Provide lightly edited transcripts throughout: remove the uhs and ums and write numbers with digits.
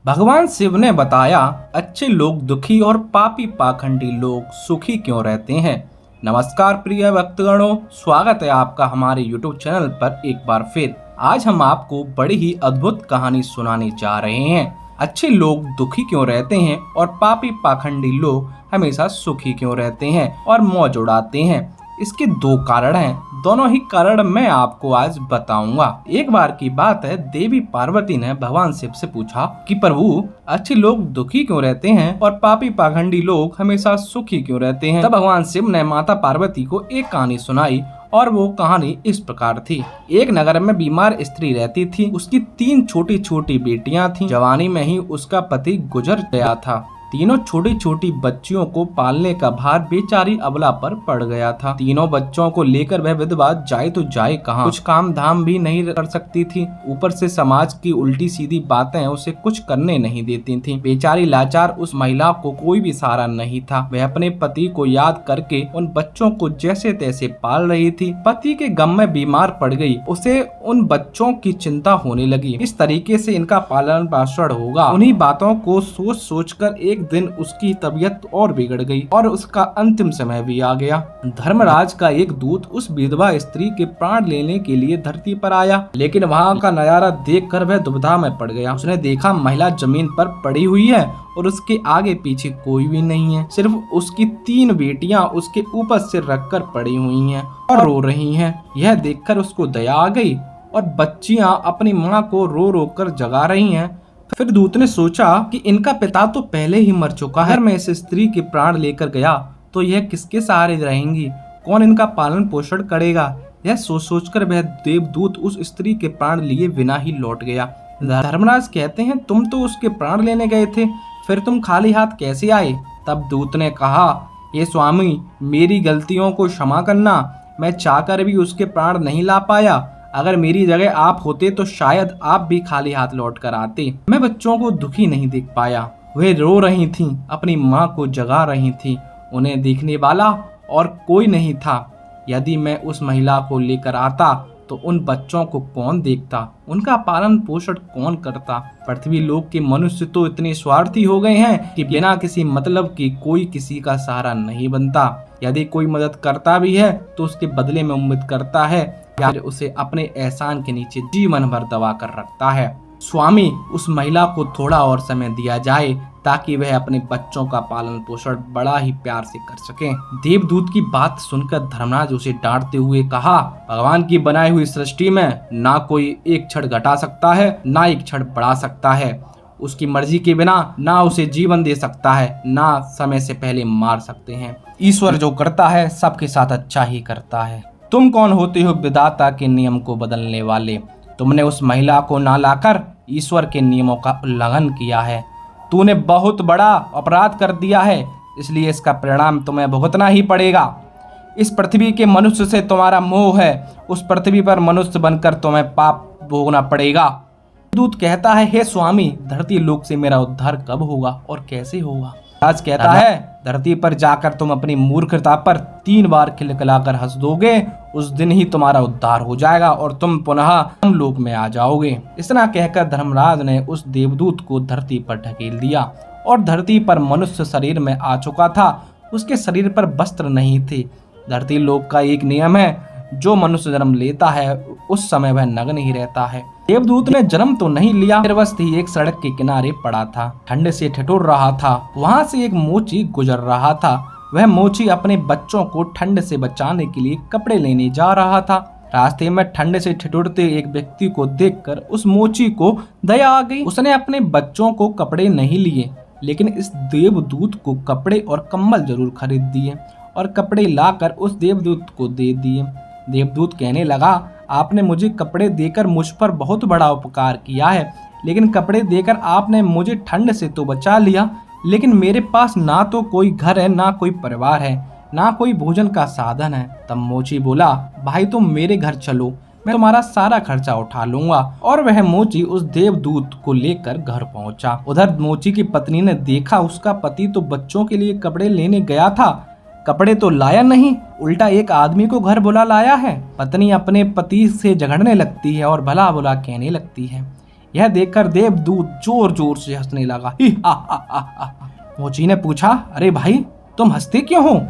भगवान शिव ने बताया, अच्छे लोग दुखी और पापी पाखंडी लोग सुखी क्यों रहते हैं। नमस्कार प्रिय भक्तगणों, स्वागत है आपका हमारे YouTube चैनल पर एक बार फिर। आज हम आपको बड़ी ही अद्भुत कहानी सुनाने जा रहे हैं। अच्छे लोग दुखी क्यों रहते हैं और पापी पाखंडी लोग हमेशा सुखी क्यों रहते हैं और मौज उड़ाते हैं। इसके दो कारण हैं, दोनों ही कारण मैं आपको आज बताऊंगा। एक बार की बात है, देवी पार्वती ने भगवान शिव से पूछा कि प्रभु, अच्छे लोग दुखी क्यों रहते हैं और पापी पाखंडी लोग हमेशा सुखी क्यों रहते हैं। तब भगवान शिव ने माता पार्वती को एक कहानी सुनाई और वो कहानी इस प्रकार थी। एक नगर में बीमार स्त्री रहती थी। उसकी 3 छोटी छोटी बेटियां थीं। जवानी में ही उसका पति गुजर गया था। तीनों छोटी छोटी बच्चियों को पालने का भार बेचारी अबला पर पड़ गया था। तीनों बच्चों को लेकर वह विधवा जाए तो जाए कहाँ, कुछ काम धाम भी नहीं कर सकती थी। ऊपर से समाज की उल्टी सीधी बातें उसे कुछ करने नहीं देती थी। बेचारी लाचार उस महिला को कोई भी सहारा नहीं था। वह अपने पति को याद करके उन बच्चों को जैसे तैसे पाल रही थी। पति के गम में बीमार पड़ गई, उसे उन बच्चों की चिंता होने लगी। इस तरीके से इनका पालन पोषण होगा। उन्हीं बातों को सोच सोच कर एक दिन उसकी तबीयत और बिगड़ गई और उसका अंतिम समय भी आ गया। धर्मराज का एक दूत उस विधवा स्त्री के प्राण लेने के लिए धरती पर आया, लेकिन वहाँ का नजारा देखकर वह दुविधा में पड़ गया। उसने देखा महिला जमीन पर पड़ी हुई है और उसके आगे पीछे कोई भी नहीं है। सिर्फ उसकी 3 बेटियां उसके ऊपर सिर रखकर पड़ी हुई हैं और रो रही हैं। यह देखकर उसको दया आ गई और बच्चियां अपनी माँ को रो रो कर जगा रही हैं। फिर दूत ने सोचा कि इनका पिता तो पहले ही मर चुका है। अगर मैं इस स्त्री के प्राण लेकर गया तो यह किसके सहारे रहेंगी, कौन इनका पालन पोषण करेगा। यह सोच सोचकर वह देवदूत उस स्त्री के प्राण लिए बिना ही लौट गया। धर्मराज कहते हैं, तुम तो उसके प्राण लेने गए थे, फिर तुम खाली हाथ कैसे आए। तब दूत ने कहा, ये स्वामी, मेरी गलतियों को क्षमा करना। मैं चाहकर भी उसके प्राण नहीं ला पाया। अगर मेरी जगह आप होते तो शायद आप भी खाली हाथ लौट कर आते। मैं बच्चों को दुखी नहीं देख पाया। वे रो रही थीं, अपनी माँ को जगा रही थीं। उन्हें देखने वाला और कोई नहीं था। यदि मैं उस महिला को लेकर आता तो उन बच्चों को कौन देखता, उनका पालन पोषण कौन करता। पृथ्वी लोक के मनुष्य तो इतने स्वार्थी हो गए हैं कि बिना किसी मतलब की कोई किसी का सहारा नहीं बनता। यदि कोई मदद करता भी है तो उसके बदले में उम्मीद करता है या फिर उसे अपने एहसान के नीचे जीवन भर दबा कर रखता है। स्वामी, उस महिला को थोड़ा और समय दिया जाए ताकि वह अपने बच्चों का पालन पोषण बड़ा ही प्यार से कर सके। देवदूत की बात सुनकर धर्मराज उसे डांटते हुए कहा, भगवान की बनाई हुई सृष्टि में ना कोई एक क्षण घटा सकता है, ना एक क्षण बढ़ा सकता है। उसकी मर्जी के बिना ना उसे जीवन दे सकता है, ना समय से पहले मार सकते हैं। ईश्वर जो करता है सबके साथ अच्छा ही करता है। तुम कौन होते हो विधाता के नियम को बदलने वाले। तुमने उस महिला को ना लाकर ईश्वर के नियमों का उल्लंघन किया है। तूने बहुत बड़ा अपराध कर दिया है, इसलिए इसका परिणाम तुम्हें भुगतना ही पड़ेगा। इस पृथ्वी के मनुष्य से तुम्हारा मोह है, उस पृथ्वी पर मनुष्य बनकर तुम्हें पाप भोगना पड़ेगा। दूत कहता है, हे स्वामी, धरती लोक से मेरा उद्धार कब होगा और कैसे होगा। राज कहता है, धरती पर जाकर तुम अपनी मूर्खता पर 3 बार खिलखिलाकर हंस दोगे, उस दिन ही तुम्हारा उद्धार हो जाएगा और तुम पुनः हम लोक में आ जाओगे। इतना कहकर धर्मराज ने उस देवदूत को धरती पर ढकेल दिया और धरती पर मनुष्य शरीर में आ चुका था। उसके शरीर पर वस्त्र नहीं थे। धरती लोक का एक नियम है, जो मनुष्य जन्म लेता है उस समय वह नग्न ही रहता है। देवदूत ने जन्म तो नहीं लिया, निर्वस्त्र ही एक सड़क के किनारे पड़ा था। ठंड से ठिठुर रहा था। वहां से एक मोची गुजर रहा था। वह मोची अपने बच्चों को ठंड से बचाने के लिए कपड़े लेने जा रहा था। रास्ते में ठंड से ठिठुरते एक व्यक्ति को देखकर उस मोची को दया आ गई। उसने अपने बच्चों को कपड़े नहीं लिए, लेकिन इस देवदूत को कपड़े और कंबल जरूर खरीद दिए और कपड़े लाकर उस देवदूत को दे दिए। देवदूत कहने लगा, आपने मुझे कपड़े देकर मुझ पर बहुत बड़ा उपकार किया है, लेकिन कपड़े देकर आपने मुझे ठंड से तो बचा लिया, लेकिन मेरे पास ना तो कोई घर है, ना कोई परिवार है, ना कोई भोजन का साधन है। तब मोची बोला, भाई तुम मेरे घर चलो, मैं तुम्हारा सारा खर्चा उठा लूंगा। और वह मोची उस देवदूत को लेकर घर पहुंचा। उधर मोची की पत्नी ने देखा, उसका पति तो बच्चों के लिए कपड़े लेने गया था, कपड़े तो लाया नहीं, उल्टा एक आदमी को घर बुला लाया है। पत्नी अपने पति से झगड़ने लगती है और भला बुला कहने लगती है, यह देखकर देवदूत जोर जोर से हंसने लगा। ही हा हा हा हा। मोची ने पूछा, अरे भाई तुम हंसते क्यों हो,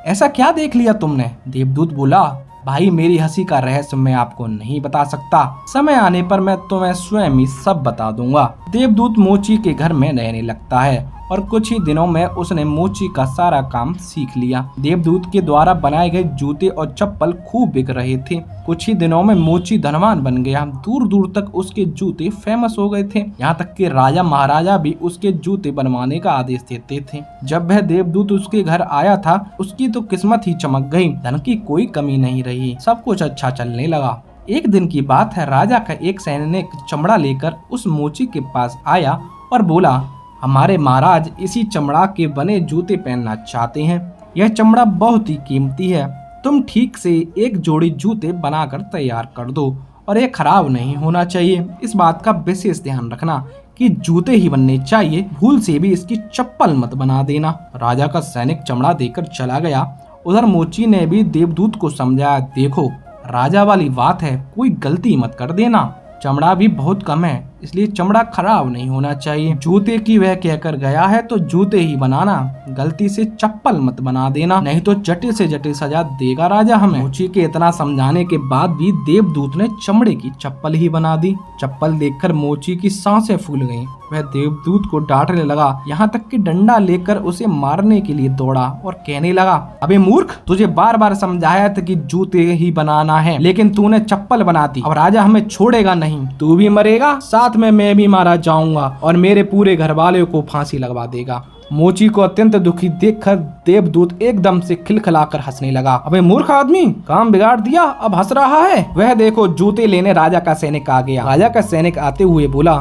ऐसा क्या देख लिया तुमने? देवदूत बोला, भाई मेरी हंसी का रहस्य मैं आपको नहीं बता सकता, समय आने पर मैं तुम्हें स्वयं ही सब बता दूंगा। देवदूत मोची के घर में रहने लगता है और कुछ ही दिनों में उसने मोची का सारा काम सीख लिया। देवदूत के द्वारा बनाए गए जूते और चप्पल खूब बिक रहे थे। कुछ ही दिनों में मोची धनवान बन गया। दूर दूर तक उसके जूते फेमस हो गए थे। यहाँ तक कि राजा महाराजा भी उसके जूते बनवाने का आदेश देते थे। जब वह देवदूत उसके घर आया था, उसकी तो किस्मत ही चमक गई। धन की कोई कमी नहीं रही, सब कुछ अच्छा चलने लगा। एक दिन की बात है, राजा का एक सैनिक चमड़ा लेकर उस मोची के पास आया और बोला, हमारे महाराज इसी चमड़ा के बने जूते पहनना चाहते हैं। यह चमड़ा बहुत ही कीमती है, तुम ठीक से एक जोड़ी जूते बनाकर तैयार कर दो और ये खराब नहीं होना चाहिए। इस बात का विशेष ध्यान रखना कि जूते ही बनने चाहिए, भूल से भी इसकी चप्पल मत बना देना। राजा का सैनिक चमड़ा देकर चला गया। उधर मोची ने भी देवदूत को समझाया, देखो राजा वाली बात है, कोई गलती मत कर देना, चमड़ा भी बहुत कम है, इसलिए चमड़ा खराब नहीं होना चाहिए। जूते की वह कहकर गया है तो जूते ही बनाना, गलती से चप्पल मत बना देना, नहीं तो जटिल से जटिल सजा देगा राजा हमें। मोची के इतना समझाने के बाद भी देवदूत ने चमड़े की चप्पल ही बना दी। चप्पल देखकर मोची की सांसें फूल गईं। वह देवदूत को डांटने लगा, यहाँ तक कि डंडा लेकर उसे मारने के लिए दौड़ा और कहने लगा, अबे मूर्ख, तुझे बार बार समझाया था कि जूते ही बनाना है, लेकिन तूने चप्पल बना दी। अब राजा हमें छोड़ेगा नहीं, तू भी मरेगा, साथ में मैं भी मारा जाऊंगा और मेरे पूरे घर वाले को फांसी लगवा देगा। मोची को अत्यंत दुखी देखकर देवदूत एकदम से खिलखिलाकर हंसने लगा। अबे मूर्ख आदमी, काम बिगाड़ दिया, अब हंस रहा है। वह देखो जूते लेने राजा का सैनिक आ गया। राजा का सैनिक आते हुए बोला,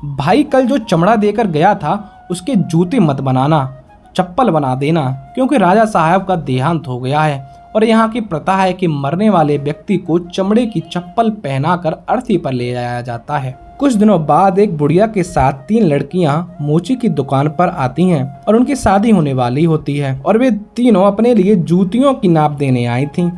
भाई कल जो चमड़ा देकर गया था उसके जूते मत बनाना, चप्पल बना देना, क्योंकि राजा साहब का देहांत हो गया है और यहाँ की प्रथा है कि मरने वाले व्यक्ति को चमड़े की चप्पल पहनाकर अर्थी पर ले जाया जाता है। कुछ दिनों बाद एक बुढ़िया के साथ 3 लड़कियां मोची की दुकान पर आती हैं और उनकी शादी होने वाली होती है और वे तीनों अपने लिए जूतियों की नाप देने आई थीं।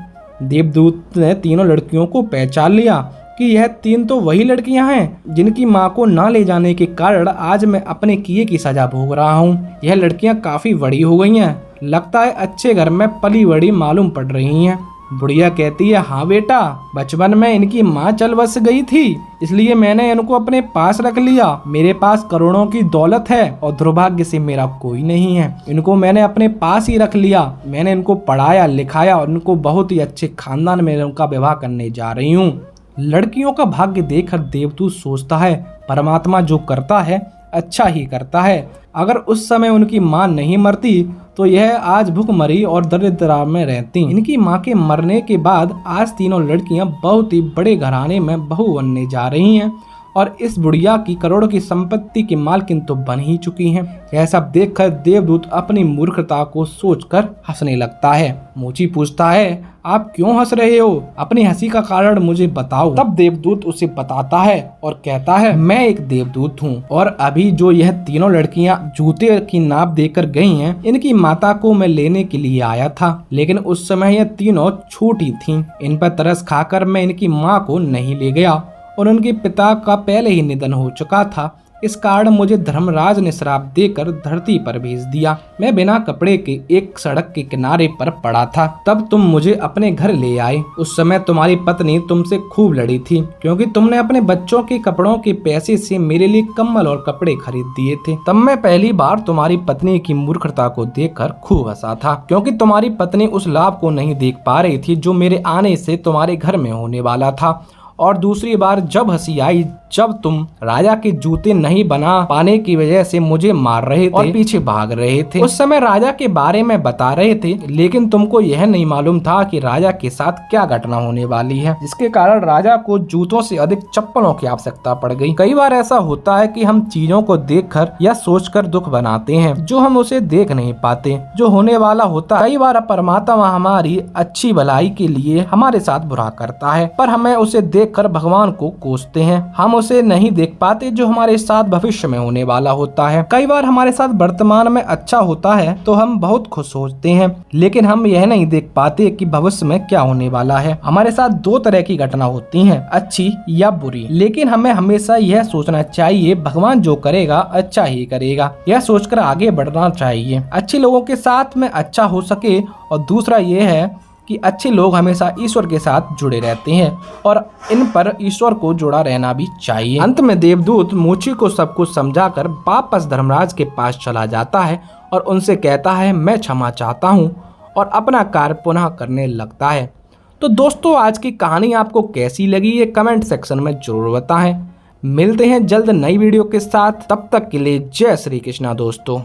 देवदूत ने तीनों लड़कियों को पहचान लिया कि यह 3 तो वही लड़कियां हैं जिनकी मां को ना ले जाने के कारण आज मैं अपने किए की सजा भोग रहा हूँ। यह लड़कियां काफी बड़ी हो गई हैं, लगता है अच्छे घर में पली बड़ी मालूम पड़ रही हैं। बुढ़िया कहती है, हाँ बेटा, बचपन में इनकी माँ चल बस गई थी, इसलिए मैंने इनको अपने पास रख लिया। मेरे पास करोड़ों की दौलत है और दुर्भाग्य से मेरा कोई नहीं है। इनको मैंने अपने पास ही रख लिया। मैंने इनको पढ़ाया लिखाया और इनको बहुत ही अच्छे खानदान में उनका विवाह करने जा रही हूँ। लड़कियों का भाग्य देखकर देवदूत सोचता है, परमात्मा जो करता है अच्छा ही करता है। अगर उस समय उनकी माँ नहीं मरती तो यह आज भूखमरी और दरिद्रता में रहती। इनकी माँ के मरने के बाद आज तीनों लड़कियां बहुत ही बड़े घराने में बहू बनने जा रही हैं और इस बुढ़िया की करोड़ों की संपत्ति की मालकिन तो बन ही चुकी हैं। यह सब देखकर देवदूत अपनी मूर्खता को सोचकर हंसने लगता है। मोची पूछता है, आप क्यों हंस रहे हो? अपनी हंसी का कारण मुझे बताओ। तब देवदूत उसे बताता है और कहता है, मैं एक देवदूत हूँ और अभी जो यह तीनों लड़कियाँ जूते की नाप देकर गई हैं, इनकी माता को मैं लेने के लिए आया था, लेकिन उस समय यह तीनों छोटी थीं। इन पर तरस खाकर मैं इनकी माँ को नहीं ले गया और उनके पिता का पहले ही निधन हो चुका था। इस कारण मुझे धर्मराज ने श्राप देकर धरती पर भेज दिया। मैं बिना कपड़े के एक सड़क के किनारे पर पड़ा था। तब तुम मुझे अपने घर ले आए। उस समय तुम्हारी पत्नी तुमसे खूब लड़ी थी क्योंकि तुमने अपने बच्चों के कपड़ों के पैसे से मेरे लिए कम्बल और कपड़े खरीद दिए थे। तब मैं पहली बार तुम्हारी पत्नी की मूर्खता को देखकर खूब हंसा था, क्योंकि तुम्हारी पत्नी उस लाभ को नहीं देख पा रही थी जो मेरे आने से तुम्हारे घर में होने वाला था। और दूसरी बार जब हंसी आई जब तुम राजा के जूते नहीं बना पाने की वजह से मुझे मार रहे थे और पीछे भाग रहे थे। उस समय राजा के बारे में बता रहे थे, लेकिन तुमको यह नहीं मालूम था कि राजा के साथ क्या घटना होने वाली है, जिसके कारण राजा को जूतों से अधिक चप्पलों की आवश्यकता पड़ गई। कई बार ऐसा होता है कि हम चीजों को देखकर या सोचकर दुख बनाते हैं जो हम उसे देख नहीं पाते। जो होने वाला होता है, कई बार परमात्मा हमारी अच्छी भलाई के लिए हमारे साथ बुरा करता है, पर हमें उसे देखकर भगवान को कोसते हैं। हम उसे नहीं देख पाते जो हमारे साथ भविष्य में होने वाला होता है। कई बार हमारे साथ वर्तमान में अच्छा होता है तो हम बहुत खुश होते हैं, लेकिन हम यह नहीं देख पाते कि भविष्य में क्या होने वाला है। हमारे साथ दो तरह की घटना होती हैं, अच्छी या बुरी, लेकिन हमें हमेशा यह सोचना चाहिए भगवान जो करेगा अच्छा ही करेगा। यह सोचकर आगे बढ़ना चाहिए। अच्छे लोगों के साथ में अच्छा हो सके। और दूसरा यह है कि अच्छे लोग हमेशा ईश्वर के साथ जुड़े रहते हैं और इन पर ईश्वर को जुड़ा रहना भी चाहिए। अंत में देवदूत मोची को सब कुछ समझाकर वापस धर्मराज के पास चला जाता है और उनसे कहता है मैं क्षमा चाहता हूँ, और अपना कार्य पुनः करने लगता है। तो दोस्तों, आज की कहानी आपको कैसी लगी ये कमेंट सेक्शन में जरूर बताएं। मिलते हैं जल्द नई वीडियो के साथ, तब तक के लिए जय श्री कृष्णा दोस्तों।